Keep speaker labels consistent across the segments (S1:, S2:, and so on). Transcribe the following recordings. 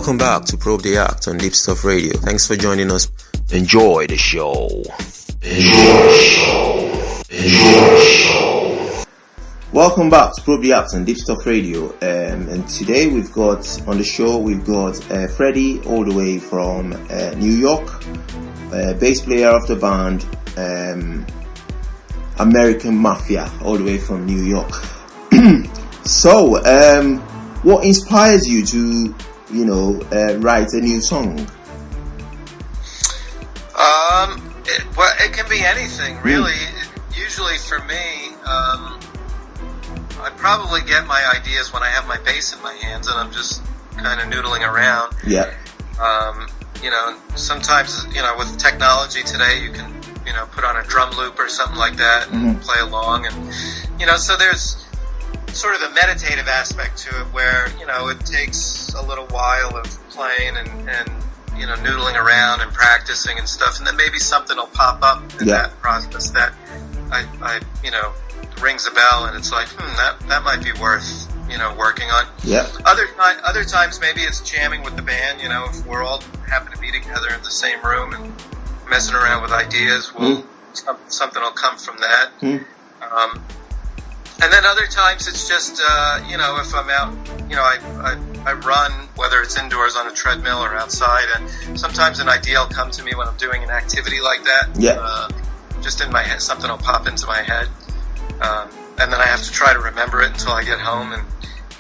S1: Welcome back to Probe the Act on Deepstuff Radio. Thanks for joining us. Enjoy the show. Welcome back to Probe the Act on Deepstuff Radio. And today we've got on the show, Freddie all the way from New York, bass player of the band American Mafia, all the way from New York. So, what inspires you to, write a new song?
S2: It can be anything, really. Usually for me, I probably get my ideas when I have my bass in my hands and I'm just kind of noodling around.
S1: Yeah.
S2: Sometimes, with technology today, you can, put on a drum loop or something like that and play along. And, so there's sort of a meditative aspect to it where, it takes a little while of playing and noodling around and practicing and stuff. And then maybe something will pop up in that process that I rings a bell and it's like, that might be worth, working on.
S1: Yeah.
S2: Other times maybe it's jamming with the band, if we're all happen to be together in the same room and messing around with ideas, something will come from that. And then other times it's just, if I'm out, I run, whether it's indoors on a treadmill or outside, and sometimes an idea will come to me when I'm doing an activity like that.
S1: Yeah.
S2: Just in my head, something will pop into my head. And then I have to try to remember it until I get home and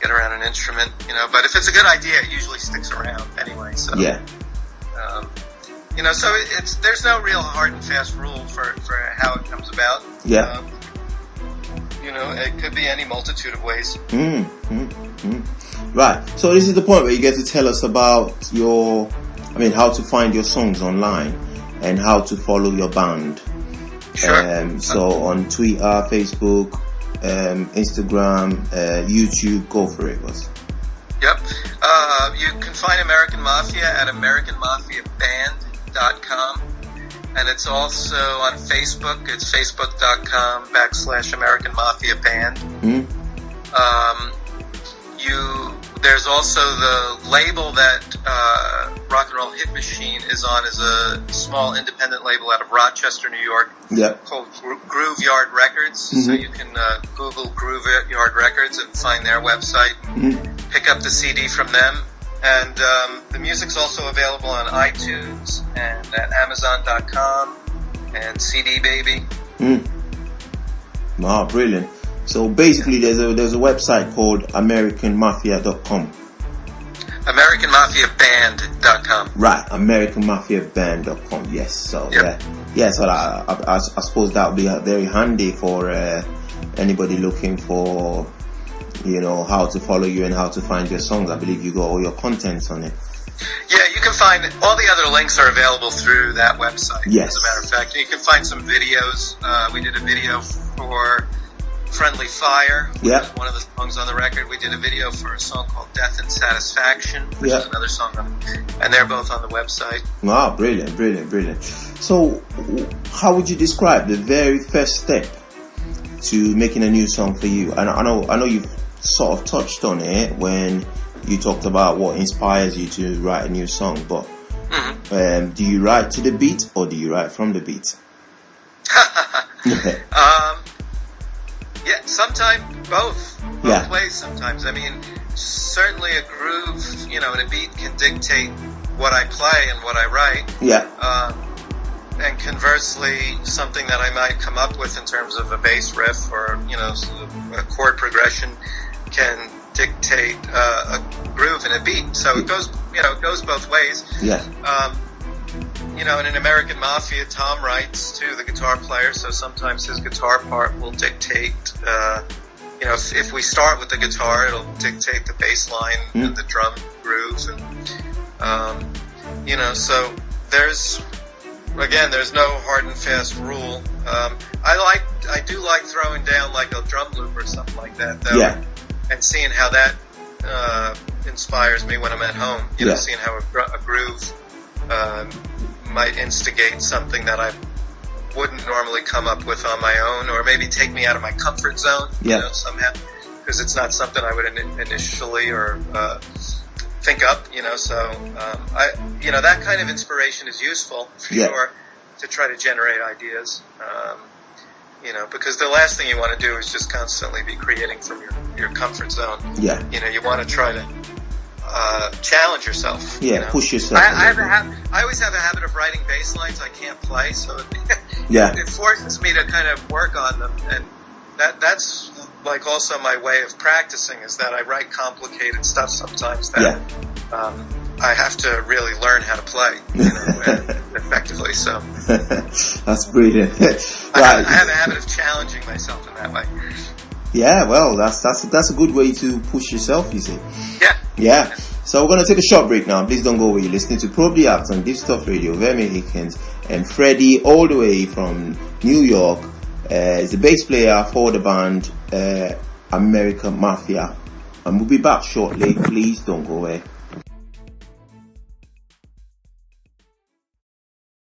S2: get around an instrument, But if it's a good idea, it usually sticks around anyway. So,
S1: yeah.
S2: So there's no real hard and fast rule for how it comes about.
S1: Yeah.
S2: It could be any multitude of ways.
S1: Right. So this is the point where you get to tell us about how to find your songs online and how to follow your band.
S2: Sure.
S1: So on Twitter, Facebook, Instagram, YouTube, go for it, boss.
S2: Yep. You can find American Mafia at AmericanMafiaBand.com. And it's also on Facebook. It's facebook.com/American Mafia Band. There's also the label that Rock and Roll Hit Machine is on, is a small independent label out of Rochester, New York, called Groove Yard Records. So you can Google Groove Yard Records and find their website and pick up the CD from them. And the music's also available on iTunes and at Amazon.com and CD Baby.
S1: Wow, brilliant. So basically there's a website called AmericanMafia.com.
S2: AmericanMafiaBand.com.
S1: Right, AmericanMafiaBand.com. Yes, so so I suppose that would be very handy for anybody looking for how to follow you and how to find your songs. I believe you got all your contents on it.
S2: Yeah, you can find all the other links are available through that website.
S1: Yes.
S2: As a matter of fact, you can find some videos. We did a video for Friendly Fire, which is one of the songs on the record. We did a video for a song called Death and Satisfaction, which is another song and they're both on the website.
S1: Wow, brilliant. So, how would you describe the very first step to making a new song for you? And I know you've sort of touched on it when you talked about what inspires you to write a new song, but do you write to the beat or do you write from the beat?
S2: Sometimes both ways sometimes. I mean, certainly a groove, and a beat can dictate what I play and what I write. And conversely, something that I might come up with in terms of a bass riff or, a chord progression can dictate a groove and a beat. So it goes both ways. In an American Mafia, Tom writes too, the guitar player, so sometimes his guitar part will dictate, if we start with the guitar, it'll dictate the bass line and the drum grooves. And, so there's no hard and fast rule. I do like throwing down like a drum loop or something like that, though. And seeing how that, inspires me when I'm at home, seeing how a groove, might instigate something that I wouldn't normally come up with on my own, or maybe take me out of my comfort zone, somehow, because it's not something I would initially or think up, so that kind of inspiration is useful for sure to try to generate ideas, because the last thing you want to do is just constantly be creating from your comfort zone. You want to try to challenge yourself.
S1: Push yourself.
S2: I always have a habit of writing bass lines I can't play, so it forces me to kind of work on them, and that's like also my way of practicing, is that I write complicated stuff sometimes that I have to really learn how to play effectively. So
S1: that's brilliant.
S2: I have a habit of challenging myself in that way.
S1: Yeah, well, that's a good way to push yourself, you see.
S2: Yeah.
S1: So we're gonna take a short break now. Please don't go away. You're listening to Probe the Act on Deepstuff Radio with Emmy Hikins and Freddie, all the way from New York. Is the bass player for the band American Mafia, and we'll be back shortly. Please don't go away.